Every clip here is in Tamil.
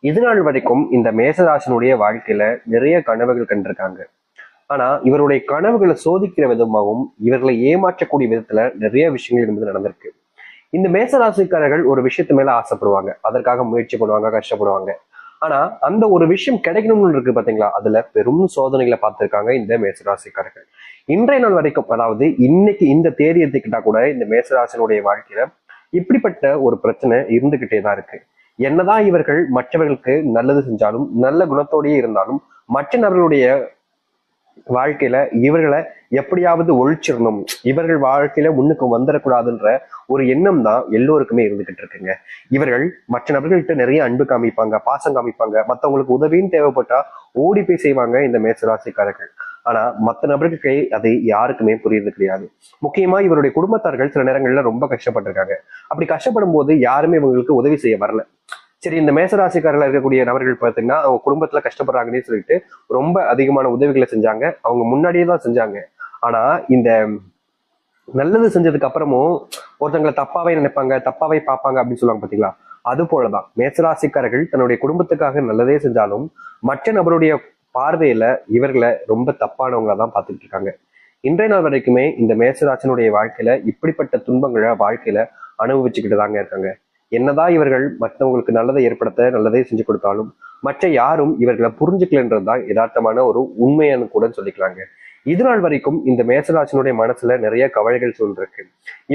இது நாள் வரைக்கும் இந்த மேசராசனுடைய வாழ்க்கையில நிறைய கனவுகள் கண்டிருக்காங்க. ஆனா இவருடைய கனவுகளை சோதிக்கிற விதமாகவும் இவர்களை ஏமாற்றக்கூடிய விதத்துல நிறைய விஷயங்கள் என்பது நடந்திருக்கு. இந்த மேசராசிக்காரர்கள் ஒரு விஷயத்து மேல ஆசைப்படுவாங்க, அதற்காக முயற்சி பண்ணுவாங்க, கஷ்டப்படுவாங்க. ஆனா அந்த ஒரு விஷயம் கிடைக்கணும்னு இருக்கு பாத்தீங்களா, அதுல பெரும் சோதனைகளை பார்த்திருக்காங்க இந்த மேசராசிக்காரர்கள். இன்றைய நாள் வரைக்கும், அதாவது இன்னைக்கு இந்த தேதி எடுத்துக்கிட்டா கூட இந்த மேசராசினுடைய வாழ்க்கையில இப்படிப்பட்ட ஒரு பிரச்சனை இருந்துகிட்டே தான் இருக்கு. என்னதான் இவர்கள் மற்றவர்களுக்கு நல்லது செஞ்சாலும், நல்ல குணத்தோடயே இருந்தாலும், மற்ற நபர்களுடைய வாழ்க்கையில இவர்களை எப்படியாவது ஒழிச்சிடணும், இவர்கள் வாழ்க்கையில முன்னுக்கு வந்துடக்கூடாதுன்ற ஒரு எண்ணம் தான் எல்லோருக்குமே இருந்துகிட்டு இருக்குங்க. இவர்கள் மற்ற நபர்கள்ட்ட நிறைய அன்பு காமிப்பாங்க, பாசம் காமிப்பாங்க, மற்றவங்களுக்கு உதவின்னு தேவைப்பட்டா ஓடி போய் செய்வாங்க இந்த மேசராசிக்காரர்கள். ஆனா மற்ற நபர்களுக்கு அது யாருக்குமே புரியுது கிடையாது. முக்கியமா இவருடைய குடும்பத்தார்கள் சில நேரங்கள்ல ரொம்ப கஷ்டப்பட்டிருக்காங்க. அப்படி கஷ்டப்படும் போது யாருமே இவங்களுக்கு உதவி செய்ய வரல. சரி, இந்த மேசராசிக்காரில் இருக்கக்கூடிய நபர்கள் பார்த்தீங்கன்னா அவங்க குடும்பத்துல கஷ்டப்படுறாங்கன்னு சொல்லிட்டு ரொம்ப அதிகமான உதவிகளை செஞ்சாங்க. அவங்க முன்னாடியே தான் செஞ்சாங்க. ஆனா இந்த நல்லது செஞ்சதுக்கு அப்புறமும் ஒருத்தங்களை தப்பாவே நினைப்பாங்க, தப்பாவே பார்ப்பாங்க அப்படின்னு சொல்லுவாங்க பாத்தீங்களா. அது போலதான் மேசராசிக்காரர்கள் தன்னுடைய குடும்பத்துக்காக நல்லதே செஞ்சாலும் மற்ற நபருடைய பார்வையில இவர்களை ரொம்ப தப்பானவங்களா தான் பார்த்துட்டு இருக்காங்க. இன்றைய நாள் வரைக்குமே இந்த மேசராசினுடைய வாழ்க்கையில இப்படிப்பட்ட துன்பங்களை வாழ்க்கையில அனுபவிச்சுக்கிட்டு தாங்க இருக்காங்க. என்னதான் இவர்கள் மற்றவங்களுக்கு நல்லதை ஏற்படுத்த நல்லதே செஞ்சு கொடுத்தாலும் மற்ற யாரும் இவர்களை புரிஞ்சுக்கலன்றதுதான் யதார்த்தமான ஒரு உண்மையானு கூட சொல்லிக்கலாங்க. இது நாள் வரைக்கும் இந்த மேசராசினுடைய மனசுல நிறைய கவலைகள் சூழ்ந்திருக்கு.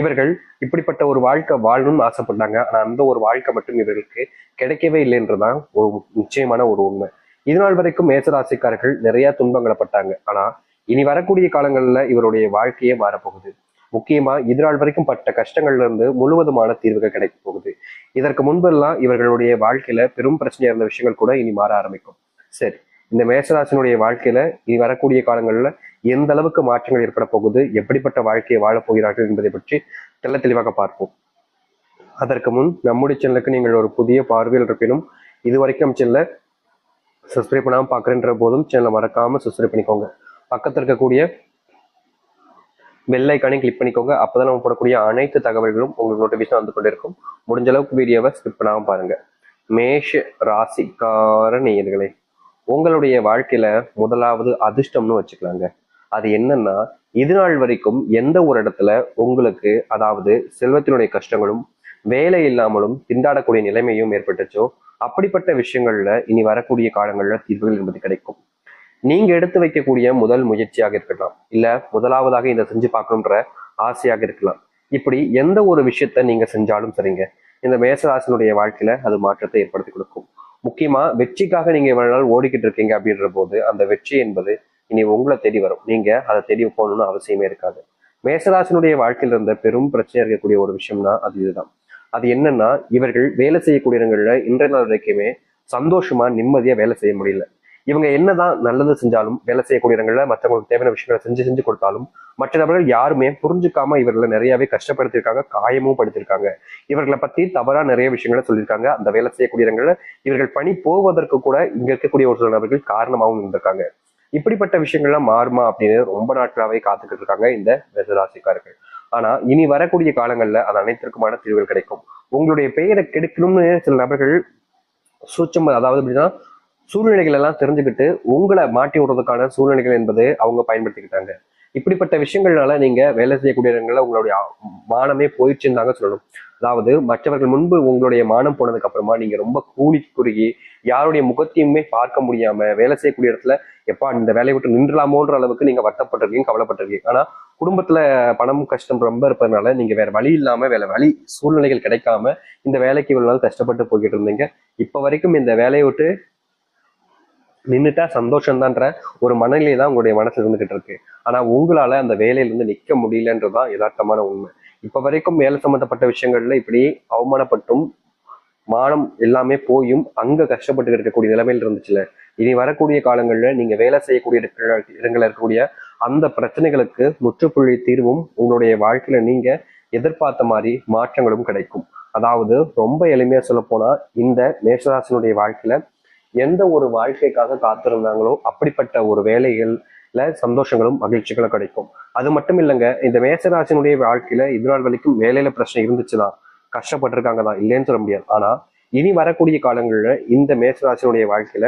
இவர்கள் இப்படிப்பட்ட ஒரு வாழ்க்கை வாழணும்னு ஆசைப்பட்டாங்க. ஆனா அந்த ஒரு வாழ்க்கை மட்டும் இவர்களுக்கு கிடைக்கவே இல்லைன்றதான் ஒரு நிச்சயமான ஒரு உண்மை. இது நாள் வரைக்கும் மேசராசிக்காரர்கள் நிறைய துன்பங்களை பட்டாங்க. ஆனா இனி வரக்கூடிய காலங்கள்ல இவருடைய வாழ்க்கையே மாறப்போகுது. முக்கியமா இது நாள் வரைக்கும் பட்ட கஷ்டங்கள்ல இருந்து முழுவதுமான தீர்வுகள் கிடைக்க போகுது. இதற்கு முன்பெல்லாம் இவர்களுடைய வாழ்க்கையில பெரும் பிரச்சனையா இருந்த விஷயங்கள் கூட இனி மாற ஆரம்பிக்கும். சரி, இந்த மேசராசினுடைய வாழ்க்கையில இனி வரக்கூடிய காலங்கள்ல எந்த அளவுக்கு மாற்றங்கள் ஏற்பட போகுது, எப்படிப்பட்ட வாழ்க்கையை வாழப் போகிறார்கள் என்பதை பற்றி தெள்ள தெளிவாக பார்ப்போம். அதற்கு முன் நம்முடைய சேனலுக்கு நீங்கள் ஒரு புதிய பார்வையில் இருப்பினும் இதுவரைக்கும் சேனலை சப்ஸ்கிரைப் பண்ணாமல் பார்க்குறேன்ற போதும் சேனலை மறக்காம சப்ஸ்கிரைப் பண்ணிக்கோங்க. பக்கத்தில் இருக்கக்கூடிய பெல் ஐக்கானை கிளிக் பண்ணிக்கோங்க. அப்பதான் நம்ம போடக்கூடிய அனைத்து தகவல்களும் உங்களுக்கு நோட்டிபிகேஷன் வந்து கொண்டிருக்கும். முடிஞ்ச அளவுக்கு வீடியோவை ஸ்கிப் பண்ணாம பாருங்க. மேஷ ராசிக்கார நேயர்களே, உங்களுடைய வாழ்க்கையில முதலாவது அதிர்ஷ்டம்னு வச்சுக்கலாங்க. அது என்னன்னா, இது நாள் வரைக்கும் எந்த ஒரு இடத்துல உங்களுக்கு, அதாவது செல்வத்தினுடைய கஷ்டங்களும் வேலை இல்லாமலும் திண்டாடக்கூடிய நிலைமையும் ஏற்பட்டுச்சோ அப்படிப்பட்ட விஷயங்கள்ல இனி வரக்கூடிய காலங்கள்ல தீர்வுகள் என்பது கிடைக்கும். நீங்க எடுத்து வைக்கக்கூடிய முதல் முயற்சியாக இருக்கலாம், இல்ல முதலாவதாக இதை செஞ்சு பார்க்கணுன்ற ஆசையாக இருக்கலாம். இப்படி எந்த ஒரு விஷயத்த நீங்க செஞ்சாலும் சரிங்க, இந்த மேசராசினுடைய வாழ்க்கையில அது மாற்றத்தை ஏற்படுத்தி கொடுக்கும். முக்கியமா வெற்றிக்காக நீங்க இவ்வளவு நாள் ஓடிக்கிட்டு இருக்கீங்க அப்படின்ற போது அந்த வெற்றி என்பது இனி உங்களை தேடி வரும். நீங்க அதை தேடி போகணும்னு அவசியமே இருக்காது. மேசராசினுடைய வாழ்க்கையில இருந்த பெரும் பிரச்சனை இருக்கக்கூடிய ஒரு விஷயம்னா அது இதுதான். அது என்னன்னா, இவர்கள் வேலை செய்யக்கூடிய இடங்கள்ல இன்றைய நாள் வரைக்குமே சந்தோஷமா நிம்மதியா வேலை செய்ய முடியல. இவங்க என்னதான் நல்லது செஞ்சாலும், வேலை செய்யக்கூடிய இடங்கள்ல மற்றவங்களுக்கு தேவையான விஷயங்களை செஞ்சு செஞ்சு கொடுத்தாலும் மற்ற நபர்கள் யாருமே புரிஞ்சுக்காம இவர்களை நிறையவே கஷ்டப்படுத்திருக்காங்க, காயமும் படுத்திருக்காங்க. இவர்களை பத்தி தவறா நிறைய விஷயங்களை சொல்லியிருக்காங்க. அந்த வேலை செய்யக்கூடிய இடங்கள்ல இவர்கள் பணி போவதற்கு கூட இங்க இருக்கக்கூடிய ஒரு சில நபர்கள் காரணமாகவும் இருந்திருக்காங்க. இப்படிப்பட்ட விஷயங்கள்லாம் மாறுமா அப்படின்னு ரொம்ப நாட்களாவே காத்துக்கிட்டு இருக்காங்க இந்த மேசராசிக்காரர்கள். ஆனா இனி வரக்கூடிய காலங்கள்ல அது அனைத்திற்குமான தீர்வுகள் கிடைக்கும். உங்களுடைய பெயரை கெடுக்கணும்னு சில நபர்கள் சூட்சம், அதாவது அப்படின்னா சூழ்நிலைகள் எல்லாம் தெரிஞ்சுக்கிட்டு உங்களை மாட்டி விடுறதுக்கான சூழ்நிலைகள் என்பது அவங்க பயன்படுத்திக்கிட்டாங்க. இப்படிப்பட்ட விஷயங்கள்னால நீங்க வேலை செய்யக்கூடிய இடங்கள்ல உங்களுடைய மானமே போயிடுச்சுன்னு தாங்க சொல்லணும். அதாவது மற்றவர்கள் முன்பு உங்களுடைய மானம் போனதுக்கு அப்புறமா நீங்க ரொம்ப கூலி குறுகி யாருடைய முகத்தையுமே பார்க்க முடியாம வேலை செய்யக்கூடிய இடத்துல எப்பா இந்த வேலையை விட்டு நின்றலாமோன்ற அளவுக்கு நீங்க வருத்தப்பட்டிருக்கீங்க, கவலைப்பட்டிருக்கீங்க. ஆனா குடும்பத்துல பணம் கஷ்டம் ரொம்ப இருப்பதனால நீங்க வேற வழி இல்லாம, வேற வழி சூழ்நிலைகள் கிடைக்காம இந்த வேலைக்கு இவ்வளவு நாள் கஷ்டப்பட்டு போய்கிட்டு இருந்தீங்க. இப்ப வரைக்கும் இந்த வேலையை விட்டு நின்றுட்டா சந்தோஷம்தான்ற ஒரு மனநிலை தான் உங்களுடைய மனசுல இருந்துகிட்டு இருக்கு. ஆனா உங்களால அந்த வேலையில இருந்து நிக்க முடியலன்றதுதான் யதார்த்தமான உண்மை. இப்ப வரைக்கும் வேலை சம்பந்தப்பட்ட விஷயங்கள்ல இப்படி அவமானப்பட்டும் மானம் எல்லாமே போயும் அங்க கஷ்டப்பட்டு இருக்கக்கூடிய நிலைமையில் இருந்துச்சுல, இனி வரக்கூடிய காலங்கள்ல நீங்க வேலை செய்யக்கூடிய இடங்கள்ல இருக்கக்கூடிய அந்த பிரச்சனைகளுக்கு முற்றுப்புள்ளி தீர்வும் உங்களுடைய வாழ்க்கையில நீங்க எதிர்பார்த்த மாதிரி மாற்றங்களும் கிடைக்கும். அதாவது ரொம்ப எளிமையா சொல்ல போனா, இந்த மேஷராசினுடைய வாழ்க்கையில எந்த ஒரு வாழ்க்கைக்காக காத்திருந்தாங்களோ அப்படிப்பட்ட ஒரு வேலைகள்ல சந்தோஷங்களும் மகிழ்ச்சிகளும் கிடைக்கும். அது மட்டும் இல்லைங்க, இந்த மேசராசினுடைய வாழ்க்கையில இது நாள் வரைக்கும் வேலையில பிரச்சனை இருந்துச்சுதான், கஷ்டப்பட்டிருக்காங்க தான், இல்லைன்னு சொல்ல முடியாது. ஆனா இனி வரக்கூடிய காலங்கள்ல இந்த மேசராசினுடைய வாழ்க்கையில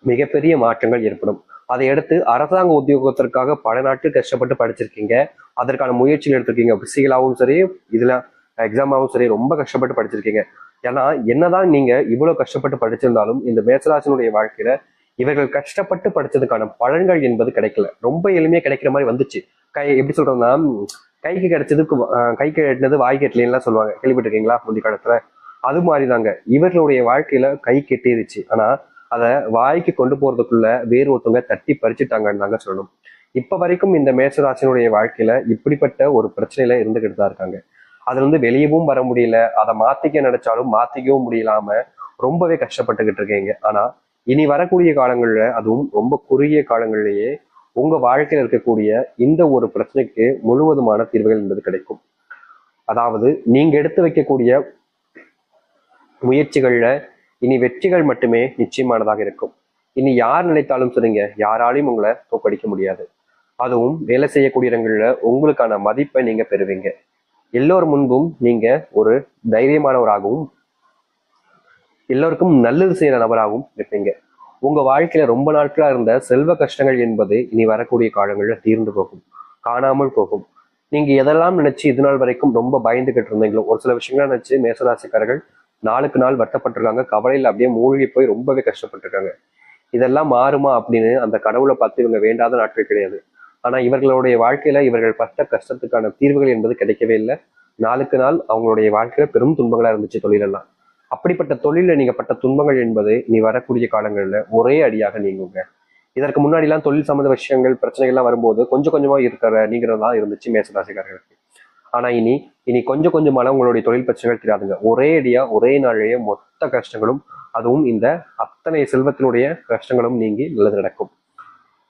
மிகப்பெரிய மாற்றங்கள் ஏற்படும். அதை அடுத்து அரசாங்க உத்தியோகத்திற்காக பல நாட்கள் கஷ்டப்பட்டு படிச்சிருக்கீங்க, அதற்கான முயற்சிகள் எடுத்திருக்கீங்க, பிசிக்கலாவும் சரி, இதுல எக்ஸாமாவும் சரி, ரொம்ப கஷ்டப்பட்டு படிச்சிருக்கீங்க. ஏன்னா என்னதான் நீங்க இவ்வளவு கஷ்டப்பட்டு படிச்சிருந்தாலும் இந்த மேசராசினுடைய வாழ்க்கையில இவர்கள் கஷ்டப்பட்டு படிச்சதுக்கான பலன்கள் என்பது கிடைக்கல. ரொம்ப எளிமையா கிடைக்கிற மாதிரி வந்துச்சு. எப்படி சொல்றோம்னா, கைக்கு கிடைச்சதுக்கு கைக்கு எட்டினது வாய்க்கு எட்டலாம் சொல்லுவாங்க, கேள்விப்பட்டிருக்கீங்களா முந்தைய காலத்துல? அது மாதிரிதாங்க இவர்களுடைய வாழ்க்கையில கை கெட்டிருச்சு. ஆனா அதை வாய்க்கு கொண்டு போறதுக்குள்ள வேறு ஒருத்தவங்க தட்டி பறிச்சுட்டாங்கன்னு தாங்க சொல்லணும். இப்ப வரைக்கும் இந்த மேசராசினுடைய வாழ்க்கையில இப்படிப்பட்ட ஒரு பிரச்சனையில இருந்துகிட்டு தான் இருக்காங்க. அதுல இருந்து வெளியவும் வர முடியல, அதை மாத்திக்க நினைச்சாலும் மாத்திக்கவும் முடியலாம ரொம்பவே கஷ்டப்பட்டுக்கிட்டு இருக்கீங்க. ஆனா இனி வரக்கூடிய காலங்கள்ல, அதுவும் ரொம்ப குறுகிய காலங்களிலேயே உங்க வாழ்க்கையில இருக்கக்கூடிய இந்த ஒரு பிரச்சனைக்கு முழுவதுமான தீர்வுகள் என்பது கிடைக்கும். அதாவது நீங்க எடுத்து வைக்கக்கூடிய முயற்சிகள்ல இனி வெற்றிகள் மட்டுமே நிச்சயமானதாக இருக்கும். இனி யார் நினைத்தாலும் சரிங்க, யாராலையும் உங்களை தோக்கடிக்க முடியாது. அதுவும் வேலை செய்யக்கூடிய இடங்கள்ல உங்களுக்கான மதிப்பை நீங்க பெறுவீங்க. எல்லோர் முன்பும் நீங்க ஒரு தைரியமானவராகவும் எல்லோருக்கும் நல்லது செய்யற நபராகவும் இருப்பீங்க. உங்க வாழ்க்கையில ரொம்ப நாட்களா இருந்த செல்வ கஷ்டங்கள் என்பது இனி வரக்கூடிய காலங்கள்ல தீர்ந்து போகும், காணாமல் போகும். நீங்க எதெல்லாம் நினைச்சு இது நாள் வரைக்கும் ரொம்ப பயந்துகிட்டு இருந்தீங்களோ, ஒரு சில விஷயங்கள நினைச்சு மேசராசிக்காரர்கள் நாளுக்கு நாள் வருத்தப்பட்டிருக்காங்க, கவலையில அப்படியே மூழ்கி போய் ரொம்பவே கஷ்டப்பட்டிருக்காங்க. இதெல்லாம் மாறுமா அப்படின்னு அந்த கடவுளை பார்த்து இவங்க வேண்டாத நாட்கள் கிடையாது. ஆனா இவர்களுடைய வாழ்க்கையில இவர்கள் பட்ட கஷ்டத்துக்கான தீர்வுகள் என்பது கிடைக்கவே இல்லை. நாளுக்கு நாள் அவங்களுடைய வாழ்க்கையில பெரும் துன்பங்களா இருந்துச்சு தொழிலெல்லாம். அப்படிப்பட்ட தொழில நீங்க பட்ட துன்பங்கள் என்பது நீ வரக்கூடிய காலங்கள்ல ஒரே அடியாக நீங்குங்க. இதற்கு முன்னாடி எல்லாம் தொழில் சம்பந்த விஷயங்கள் பிரச்சனைகள்லாம் வரும்போது கொஞ்சம் கொஞ்சமா நீங்கிறதா இருந்துச்சு மேசராசிக்காரர்களுக்கு. ஆனா இனி இனி கொஞ்சம் கொஞ்சமான உங்களுடைய தொழில் பிரச்சனைகள் தெரியாதுங்க. ஒரே அடியா ஒரே நாளிலேயே மொத்த கஷ்டங்களும், அதுவும் இந்த அத்தனை செல்வத்தினுடைய கஷ்டங்களும் நீங்கி நல்லது நடக்கும்.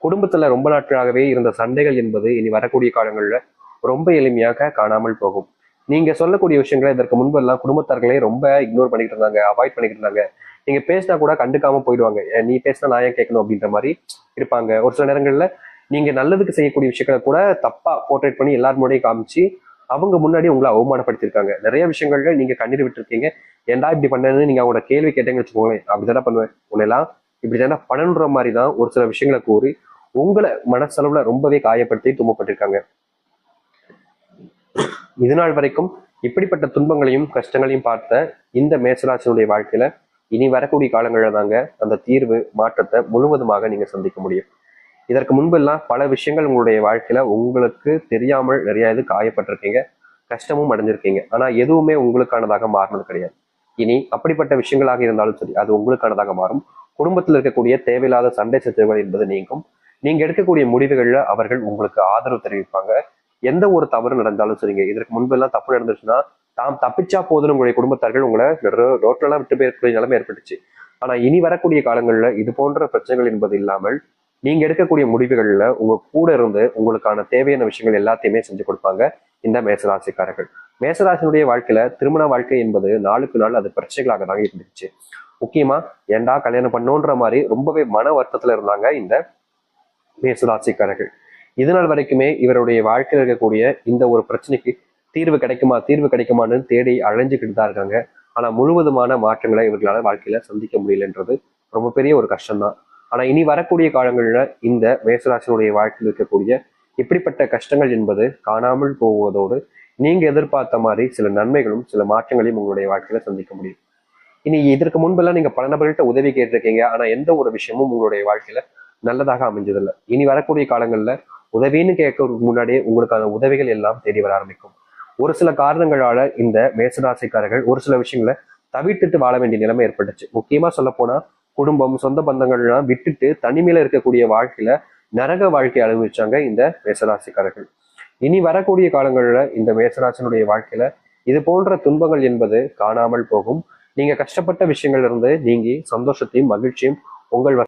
குடும்பத்துல ரொம்ப நாட்களாகவே இருந்த சண்டைகள் என்பது இனி வரக்கூடிய காலங்கள்ல ரொம்ப எளிமையாக காணாமல் போகும். நீங்க சொல்லக்கூடிய விஷயங்களை இதற்கு முன்பு எல்லாம் குடும்பத்தார்களே ரொம்ப இக்னோர் பண்ணிட்டு இருந்தாங்க, அவாய்ட் பண்ணிட்டு இருந்தாங்க. நீங்க பேசினா கூட கண்டுக்காம போயிடுவாங்க, நீ பேசினா நான் ஏன் கேட்கணும் அப்படின்ற மாதிரி இருப்பாங்க. ஒரு சில நேரங்கள்ல நீங்க நல்லதுக்கு செய்யக்கூடிய விஷயங்களை கூட தப்பா போர்ட்ரேட் பண்ணி எல்லாரும் முன்னாடியும் காமிச்சு அவங்க முன்னாடி உங்களை அவமானப்படுத்திருக்காங்க. நிறைய விஷயங்கள்ல நீங்க கண்ணீர் விட்டுருக்கீங்க. ஏன்டா இப்படி பண்ணேன்னு நீங்க அவங்களோட கேள்வி கேட்டேங்கன்னு வச்சுக்கோங்களேன், அப்படித்தானே பண்ணுவேன் உன்னெல்லாம் இப்படி தானே பண்ணணுன்ற மாதிரி தான் ஒரு சில விஷயங்களை கூறி உங்களை மனசளவுல ரொம்பவே காயப்படுத்தி துன்பப்பட்டிருக்காங்க. இது நாள் வரைக்கும் இப்படிப்பட்ட துன்பங்களையும் கஷ்டங்களையும் பார்த்த இந்த மேசராசினுடைய வாழ்க்கையில இனி வரக்கூடிய காலங்களில் தாங்க அந்த தீர்வு மாற்றத்தை முழுவதுமாக நீங்க சந்திக்க முடியும். இதற்கு முன்பெல்லாம் பல விஷயங்கள் உங்களுடைய வாழ்க்கையில உங்களுக்கு தெரியாமல் நிறைய இது காயப்பட்டிருக்கீங்க, கஷ்டமும் அடைஞ்சிருக்கீங்க. ஆனா எதுவுமே உங்களுக்கானதாக மாறினது கிடையாது. இனி அப்படிப்பட்ட விஷயங்களாக இருந்தாலும் சரி, அது உங்களுக்கானதாக மாறும். குடும்பத்தில் இருக்கக்கூடிய தேவையில்லாத சண்டை சச்சரவுகள் என்பது நீங்கும். நீங்க எடுக்கக்கூடிய முடிவுகள்ல அவர்கள் உங்களுக்கு ஆதரவு தெரிவிப்பாங்க. எந்த ஒரு தவறு நடந்தாலும் சரிங்க, இதற்கு முன்பு எல்லாம் தப்பு நடந்துச்சுன்னா தாம் தப்பிச்சா போதும் உங்களுடைய குடும்பத்தார்கள் உங்களை ரோட்ல விட்டு போயக்கூடிய நிலைமை ஏற்பட்டுச்சு. ஆனா இனி வரக்கூடிய காலங்கள்ல இது போன்ற பிரச்சனைகள் என்பது இல்லாமல் நீங்க எடுக்கக்கூடிய முடிவுகள்ல உங்க கூட இருந்து உங்களுக்கான தேவையான விஷயங்கள் எல்லாத்தையுமே செஞ்சு கொடுப்பாங்க இந்த மேசராசிக்காரர்கள். மேசராசினுடைய வாழ்க்கையில திருமண வாழ்க்கை என்பது நாளுக்கு நாள் அது பிரச்சனைகளாக தாங்க இருந்துச்சு. முக்கியமா ஏண்டா கல்யாணம் பண்ணோன்ற மாதிரி ரொம்பவே மன வருத்தத்துல இருந்தாங்க இந்த மேசராசிக்காரர்கள். இதனால் வரைக்குமே இவருடைய வாழ்க்கையில் இருக்கக்கூடிய இந்த ஒரு பிரச்சனைக்கு தீர்வு கிடைக்குமா தீர்வு கிடைக்குமான்னு தேடி அழைஞ்சுக்கிட்டு தான் இருக்காங்க. ஆனா முழுவதுமான மாற்றங்களை இவர்களால வாழ்க்கையில சந்திக்க முடியலன்றது ரொம்ப பெரிய ஒரு கஷ்டம்தான். ஆனா இனி வரக்கூடிய காலங்கள்ல இந்த மேசராசினுடைய வாழ்க்கையில் இருக்கக்கூடிய இப்படிப்பட்ட கஷ்டங்கள் என்பது காணாமல் போவதோடு நீங்க எதிர்பார்த்த மாதிரி சில நன்மைகளும் சில மாற்றங்களையும் உங்களுடைய வாழ்க்கையில சந்திக்க முடியும். இனி இதற்கு முன்பெல்லாம் நீங்க பல நபர்கள்ட்ட உதவி கேட்டிருக்கீங்க, ஆனா எந்த ஒரு விஷயமும் உங்களுடைய வாழ்க்கையில நல்லதாக அமைஞ்சதில்லை. இனி வரக்கூடிய காலங்கள்ல உதவின்னு கேட்கறதுக்கு முன்னாடியே உங்களுக்கான உதவிகள் எல்லாம் தேடி வர ஆரம்பிக்கும். ஒரு சில காரணங்களால இந்த மேசராசிக்காரர்கள் ஒரு சில விஷயங்களை தவிர்த்துட்டு வாழ வேண்டிய நிலைமை ஏற்பட்டுச்சு. முக்கியமா சொல்ல போனா குடும்பம் சொந்த பந்தங்கள்லாம் விட்டுட்டு தனிமையில இருக்கக்கூடிய வாழ்க்கையில நரக வாழ்க்கை அனுபவிச்சாங்க இந்த மேசராசிக்காரர்கள். இனி வரக்கூடிய காலங்கள்ல இந்த மேசராசினுடைய வாழ்க்கையில இது போன்ற துன்பங்கள் என்பது காணாமல் போகும். நீங்க கஷ்டப்பட்ட விஷயங்கள்ல இருந்து நீங்கி சந்தோஷத்தையும் மகிழ்ச்சியும் உங்கள்